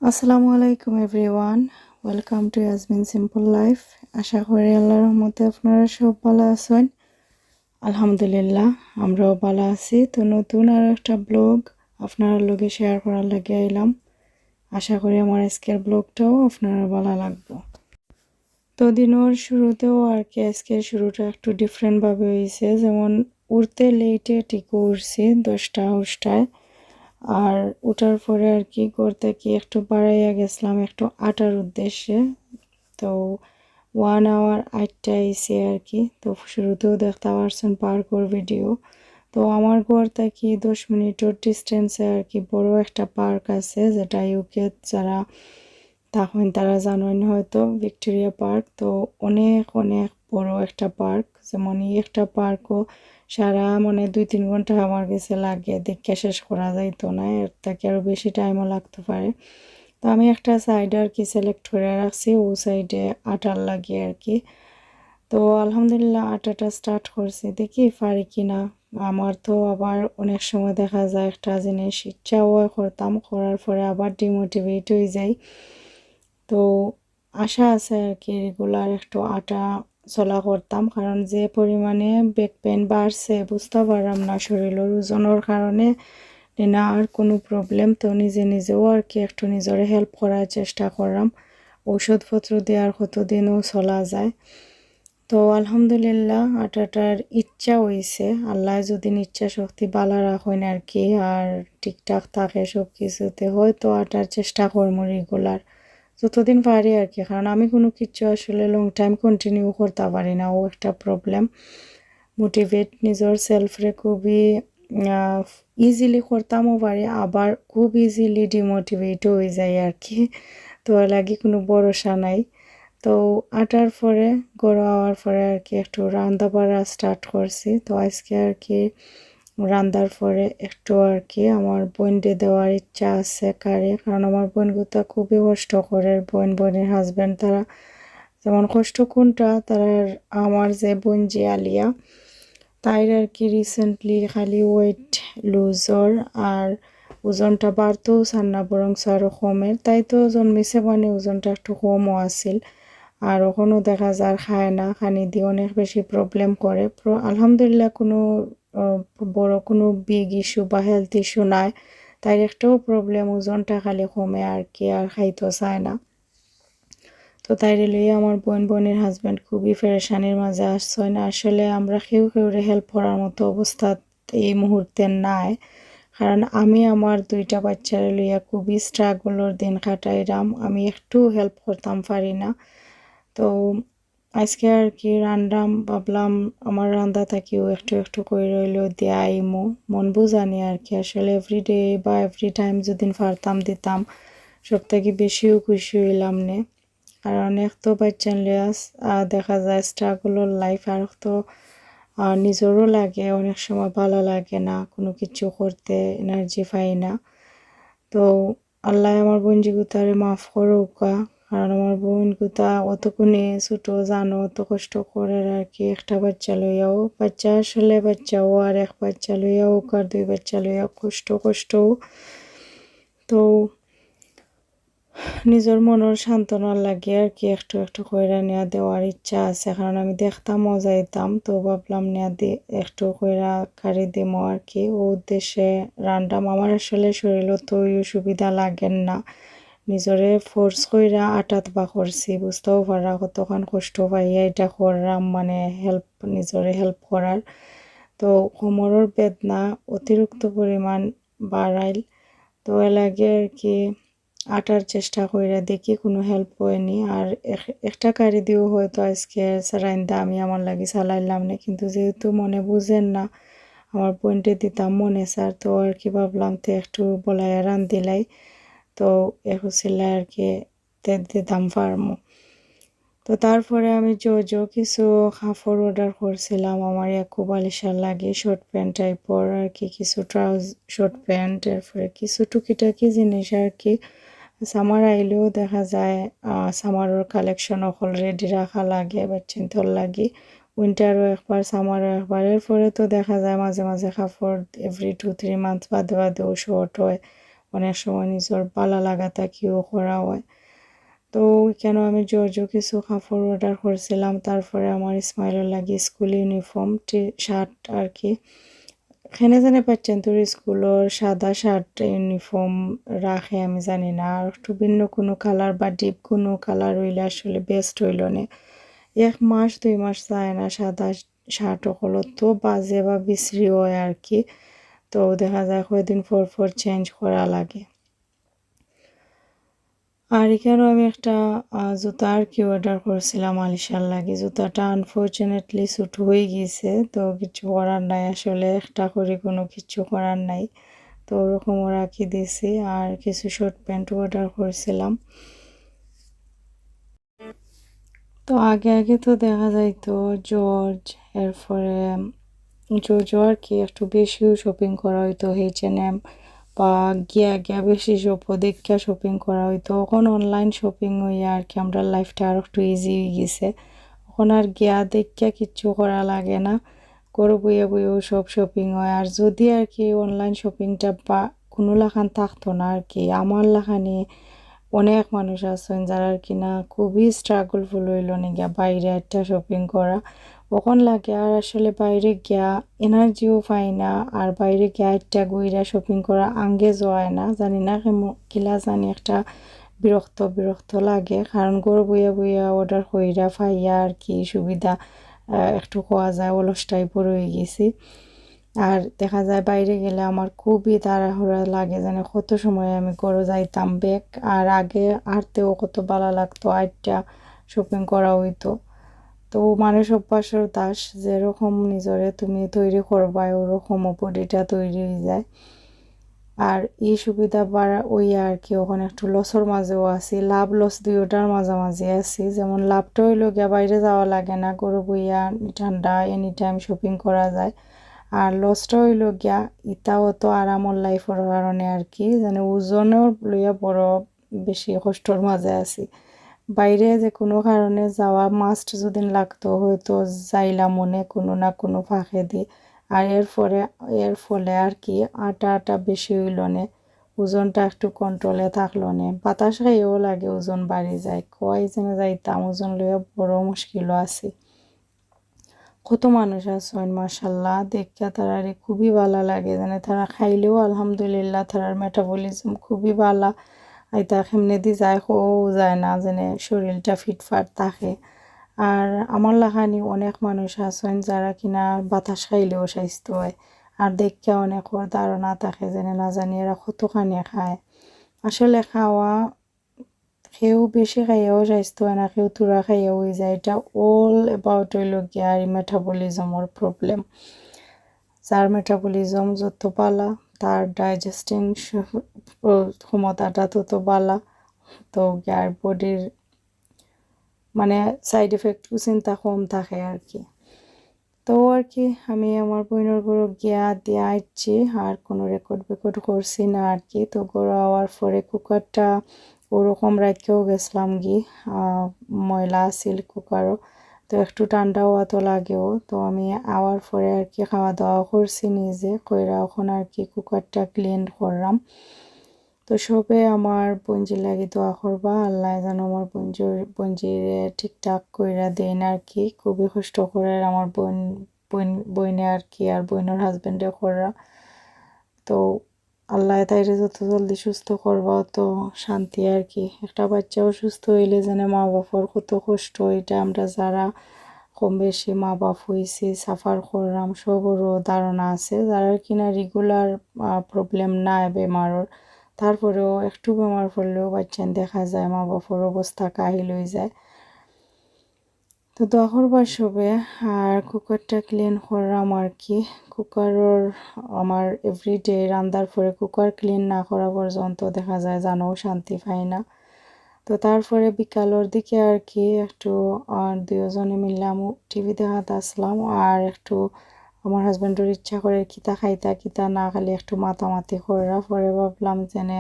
আসসালামু আলাইকুম everyone, welcome to Yasmin simple life. আশা করি আল্লাহর রহমতে আপনারা সব ভালো আছেন। আলহামদুলিল্লাহ, আমরাও ভালো আছি। তো নতুন আর একটা ব্লগ আপনার লগে শেয়ার করার লাগে এলাম। আশা করি আমার আজকের ব্লগটাও আপনারা ভালো লাগবে। তো দিনের শুরুতেও আর কি আজকের শুরুটা একটু ডিফারেন্টভাবে হয়েছে। যেমন উঠতে লেটে ঠিক উঠছি 10টা আর ওঠার পরে আর কি করতে কি একটু বাড়াইয়া গেছিলাম একটু আটার উদ্দেশ্যে। তো 1 আওয়ার 8টা এসে আর কি। তো শুরুতেও দেখতে পারছেন পার্কর ভিডিও। তো আমার ঘর থেকে 10 মিনিটের ডিস্টেন্সে আর কি বড় একটা পার্ক আছে, যেটা ইউকে যারা তখন তারা জানেন হয়তো, ভিক্টোরিয়া পার্ক। তো অনেক অনেক বড় একটা পার্ক। যেমন এই একটা পার্কও সারা 2-3 ঘন্টা আমার কাছে লাগে, দেখে শেষ করা যাইতো না, এর থেকে আরও বেশি টাইমও লাগতে পারে। তো আমি একটা সাইড আর কি সিলেক্ট করে রাখছি, ও সাইডে আটার লাগে আর কি। তো আলহামদুলিল্লাহ আটাটা স্টার্ট করছি, দেখি পারি কিনা। আমার তো আবার অনেক সময় দেখা যায় একটা জিনিস ইচ্ছাও করতাম, করার পরে আবার ডিমোটিভেট হয়ে যাই। তো আশা আছে আর কি রেগুলার একটু আটা চলা করতাম, কারণ যে পরিমাণে ব্যাক পেন বাড়ছে বুঝতে পারলাম না শরীরের ওজনের কারণে না আর কোনো প্রবলেম। তো নিজে নিজেও আর কি একটু নিজের হেল্প করার চেষ্টা করলাম, ঔষধপত্র দেওয়ার কতদিনও চলা যায়। তো আলহামদুলিল্লাহ আটাটার ইচ্ছা হয়েছে, আল্লাহ যদি ইচ্ছা শক্তি বালা রাখেন আর কি, আর ঠিকঠাক থাকে সব কিছুতে, হয়তো আটার চেষ্টা করবো রেগুলার যতদিন পারি আর কি। কারণ আমি কোনো কিছু আসলে লং টাইম কন্টিনিউ করতে পারি না, ও একটা প্রবলেম। মোটিভেট নিজের সেলফরে খুবই ইজিলি করতামও পারি, আবার খুব ইজিলি ডিমোটিভেট হয়ে যায় আর কি। তো এর লাগে কোনো ভরসা নাই। তো আটার পরে গড় হওয়ার পরে আর কি একটু রান্না বাড়া স্টার্ট করছি। তো আজকে আর কি রান্নার পরে একটু আর কি আমার বোনকে দেওয়ার ইচ্ছা আছে কারে, কারণ আমার বোনগুলো খুবই কষ্ট করে, বোনের হাজব্যান্ড তারা যেমন কষ্ট কোনটা তারা। আমার যে বোন যে আলিয়া, তাই আর কি রিসেন্টলি খালি ওয়েট লুজর আর ওজনটা বাড়তেও চান না, বরং আরও কমের। তাই তো জন্মেছে মানে ওজনটা একটু কমও আছিল, আর ওখানেও দেখা যায় খায় না, খানি দিয়ে অনেক বেশি প্রবলেম করে। আলহামদুলিল্লাহ কোনো বড় কোনো বিগ ইস্যু বা হেলথ ইস্যু নাই, তাই একটাও প্রবলেম ওজনটা খালি কমে আর কি, আর খাইতে চায় না। তো তাইরে লইয়া আমার বোনের হাজব্যান্ড খুবই পেরেশানির মাঝে আসছে না। আসলে আমরা কেউ হেল্প করার মতো অবস্থা এই মুহূর্তে নাই, কারণ আমি আমার 2টা বাচ্চারে লইয়া খুবই স্ট্রাগলের দিন কাটাইলাম, আমি একটু হেল্প করতাম পারি না। তো আজকে আর কি রান্দাম, ভাবলাম আমার রান্দা থাকিও একটু একটু করে রইলেও দিয়ে আইমো, মন বুঝানি আর কি। আসলে এভরিডে বা এভরি টাইম যদি পারতাম দিতাম, সব থেকে বেশিও খুশি হইলাম নে। কারণ এক তো বাচ্চা লিয়া দেখা যায় স্ট্রাগলের লাইফ, আর তো নিজেরও লাগে অনেক সময় ভালো লাগে না, কোনো কিছু করতে এনার্জি পাই না। তো আল্লাহ আমার বোনজিগুতারে মাফ করুকা, কারণ আমার বোনগুতা অতক্ষণে ছোটো জানো অত কষ্ট করে আর কি। একটা বাচ্চা লইয়াও, বাচ্চা আসলে বাচ্চাও, আর এক বাচ্চা লইয়াও আর 2 বাচ্চা লইয়াও কষ্ট। তো নিজের মনের সান্ত্বনার লাগে আর কি একটু একটু কইরা নেওয়া দেওয়ার ইচ্ছা আছে, কারণ আমি দেখতাম মজাইতাম। তো ভাবলাম নেওয়া দিয়ে একটু কইরা কারি দিমো আর কি, ও উদ্দেশ্যে রান্দাম। আমার আসলে শরীরও তো ওই সুবিধা লাগেন না, নিজরে ফোর্স কইরা আটাত বা করছি, বুঝতেও পারা কতক্ষণ কষ্ট পাইয়া এটা করলাম, মানে হেল্প নিজরে হেল্প করার। তো কোমরের বেদনা অতিরিক্ত পরিমাণ বাড়াইল, তো এ লাগে আর কি আটার চেষ্টা কইরা দেখি কোনো হেল্প হয়নি। আর একটা কারি দিয়েও হয়তো আজকে রাইন্দা আমি আমার লাগি চালাইলাম না, কিন্তু যেহেতু মনে বুঝেন না, আমার পয়েন্টে দিতাম মনে স্যার, তো আর কি ভাবলাম তো একটু বলাই রান্দিলাই, তো একুশিল্লাই আর কি দিতাম ফার্মো। তো তারপরে আমি কিছু কাপড় অর্ডার করছিলাম আমার খুব আলিশান লাগে, শর্ট প্যান্ট টাইপর আর কি, কিছু শর্ট প্যান্ট, এরপরে কিছু টুকিটাকি জিনিস আর কি। সামার আইলেও দেখা যায় সামারের কালেকশন অলরেডি রাখা লাগে বাচ্চিন্তর লাগি, উইন্টারও একবার সামারও একবার। এরপরে তো দেখা যায় মাঝে মাঝে কাপড় এভরি 2-3 মান্থ বাদে বাদেও শর্ট হয়, অনেক সময় নিজের ভালো লাগা থাকিও করা হয়। তো কেন আমি জর্জো কিছু কাপড় অর্ডার করছিলাম, তারপরে আমার ইসমাইলের লাগি স্কুল ইউনিফর্ম শার্ট আর কি। এখানে জানে পাচ্ছেন তোর স্কুলের সাদা শার্ট ইউনিফর্ম রাখে আমি জানি না, আর একটু ভিন্ন কোনো কালার বা ডিপ কোনো কালার হইলে আসলে বেস্ট হইল না। 1 মাস 2 মাস যায় না সাদা শার্ট হলো তো বাজে বা বিশ্রী হয় আর কি। তো দেখা যায় কয়েকদিন পর পর চেঞ্জ করা লাগে। আর এখানেও আমি একটা জুতা আর কি অর্ডার করছিলাম আলিশার লাগে। জুতাটা আনফর্চুনেটলি ছোট হয়ে গিয়েছে, তো কিছু করার নাই, আসলে একটা করে কোনো কিছু করার নাই। তো ওরকম ওরা কি দিছি। আর কিছু শর্ট প্যান্টও অর্ডার করছিলাম। তো আগে আগে তো দেখা যাইতো জর্জ, এরপরে জর্জ আর কি একটু বেশিও শপিং করা হইতো, H&M বা গিয়া গিয়া বেশি দেখা শপিং করা হইতো। এখন অনলাইন শপিং হইয়া আর কি আমরা লাইফটা আর একটু ইজি হয়ে গেছে। এখন আর গিয়া দেখা কিচ্ছু করা লাগে না, করে বইয়া বইয়াও সব শপিং হয়। আর যদি আর কি অনলাইন শপিংটা বা কোনো লাখান থাকতো না আর কি, আমার লাখানি অনেক মানুষ আছেন যারা আর কি না খুবই স্ট্রাগলফুল হইল গিয়া বাইরে একটা শপিং করা। কখন লাগে আর আসলে বাইরে গিয়া এনার্জিও পাই না, আর বাইরে গিয়া একটা গইরা শপিং করা আঙ্গে যায় না, জানি না কিলা জানি একটা বিরক্ত বিরক্ত লাগে। কারণ ঘর বইয়া বইয়া অর্ডার কইরা পাইয়া আর কি সুবিধা একটু খাওয়া যায়, অলস টাইপের হয়ে গেছি। আর দেখা যায় বাইরে গেলে আমার খুবই তাড়াহুড়া লাগে, জানে কত সময় আমি ঘরে যাইতাম ব্যাগ, আর আগে হাঁটতেও কত ভালো লাগতো, আইটা শপিং করা হইতো। তো মানুষ অভ্যাসের দাস, যেরকম নিজরে তুমি তৈরি করবা ওরকম বডিটা তৈরি হয়ে যায়। আর এই সুবিধা বাড়া ওই আর কি ওখানে একটু লসের মাঝেও আছি, লাভ লস দুইটার মাঝামাঝি আছি। যেমন লাভটা হইলো গিয়া বাইরে যাওয়া লাগে না, গরু বইয়া ঠান্ডা এনি টাইম শপিং করা যায়। আর লসটা হইলো গিয়া ইটাও তো আরামর লাইফের কারণে আর কি, যেন ওজনও লইয়া বড় বেশি কষ্টর মাঝে আছি। বাইরে যে কোনো কারণে যাওয়া মাস্ট যদি লাগতো হয়তো যাইলাম মনে কোনো না কোনো ফাঁকে দিয়ে। আর এর ফলে আর কি আটা আটা বেশি হইল নে, ওজনটা একটু কন্ট্রোলে থাকলো নে, বাতাস খাইয়েও লাগে ওজন বাড়ি যায়, কয় যেন যাইতাম ওজন লইয়া বড় মুশকিলও আছে। কত মানুষ আছেন মাশাল্লাহ, দেখা তারারে খুবই ভালো লাগে, জানে তারা খাইলেও আলহামদুলিল্লাহ তারার মেটাবলিজম খুবই ভালো। আইতা কেমনে দি যায় যায় না, যেনে শরীরটা ফিটফাট থাকে। আর আমার লাগানি অনেক মানুষ আছেন যারা কিনা বাতাস খাইলেও স্বাস্থ্য হয়, আর দেখে অনেকের ধারণা থাকে যেনে না জানি এরা কতখানি খায়। আসলে খাওয়া কেউ বেশি খাইয়াও স্বাস্থ্য হয় না, কেউ তুরা খাইয়াও হয়ে যায়। এটা অল অ্যাবাউট হইল গিয়া আর মেটাবলিজমের প্রবলেম। যার মেটাবলিজম যত বালা তার ডাইজেস্টিং ক্ষমতাটা তত বালা, তো গ্যার বডির মানে সাইড এফেক্টও চিন্তা কম থাকে আর কি। তো আর কি আমি আমার বোনের ঘরে গিয়া দিয়ে আইছি, আর কোনো রেকর্ড করছি না আর কি। তো ঘরে আওয়ার পরে কুকারটা ওরকম রাখেও গেছিলাম ময়লা আছিল কুকারও, তো একটু ঠান্ডা হওয়া তো লাগেও। তো আমি আওয়ার পরে আর কি খাওয়া দাওয়া করছি নিজে কইরা, এখন আর কি কুকারটা ক্লিন করলাম। তো সবে আমার বঞ্জি লাগি দোয়া করবা, আল্লাহ যেন আমার বঞ্জিরে ঠিকঠাক কইরা দেন আর কি। খুবই কষ্ট করে আমার বইনে আর কি, আর বইনের হাজবেন্ডে করা। তো আল্লাহ তাইরে যত জলদি সুস্থ করবা তো শান্তি আর কি। একটা বাচ্চাও সুস্থ হইলে যেন মা বাবার কত কষ্ট, এটা আমরা যারা কম বেশি মা বাপ হয়েছি সাফার করলাম সবরও ধারণা আছে। যারা কিনা রেগুলার প্রবলেম নাই বেমারর, তারপরেও একটু বেমার পড়লেও বাচ্চান দেখা যায় মা বাবার অবস্থা কাহিল হয়ে যায়। তো দোয়া করবার সবে। আর কুকারটা ক্লিন করলাম আর কি। কুকারের আমার এভরিডে রান্নার পরে কুকার ক্লিন না করা পর্যন্ত দেখা যায় জানো শান্তি পাই না। তো তারপরে বিকালের দিকে আর কি একটু দুজনে মিললাম টিভি দেখাতে আসলাম, আর একটু আমার হাজব্যান্ডের ইচ্ছা করে কিতা খাইতা কিতা না খালি একটু মাতামাতি করা। পরে ভাবলাম যেন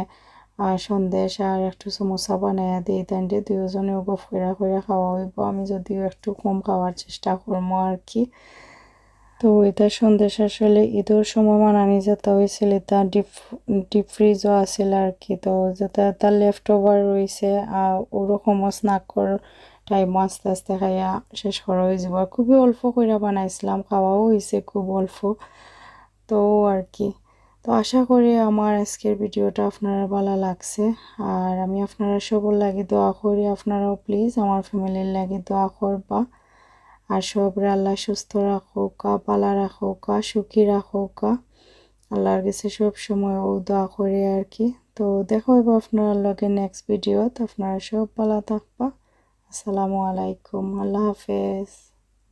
সন্দেশ আর একটু সমোসা বানাইয়া দিই, তাই দুজনেও গফ করে খাওয়া হইব। আমি যদিও একটু কম খাওয়ার চেষ্টা করবো আর কি। তো এটা সন্দেশ আসলে ঈদের সময় বানানি যেতে হয়েছিল, এটা ডিপ ফ্রিজও আছিল আর কি। তো যেটা তার লেফট ওভার রয়েছে ওরকমও স্ন্যাকর টাইমও আস্তে আস্তে খাইয়া শেষ করা হয়ে যাব। খুবই অল্প করে বানাইছিলাম, খাওয়াও হয়েছে খুব অল্প। তো আর কি, তো আশা করি আমার আজকের ভিডিওটা আপনারা ভালো লাগছে। আর আমি আপনারা সবার লাগি দোয়া করি, আপনারাও প্লিজ আমার ফ্যামিলির লাগি দোয়া করবা। আর সবরে আল্লাহ সুস্থ রাখুক, পালা রাখুক, সুখী রাখুক। আল্লাহর কাছে সব সময় ও দোয়া করে আর কি। তো দেখা হইব আপনার লগে নেক্সট ভিডিওত। আপনারা সব ভালো থাকবা। আসসালামু আলাইকুম, আল্লাহ হাফেজ।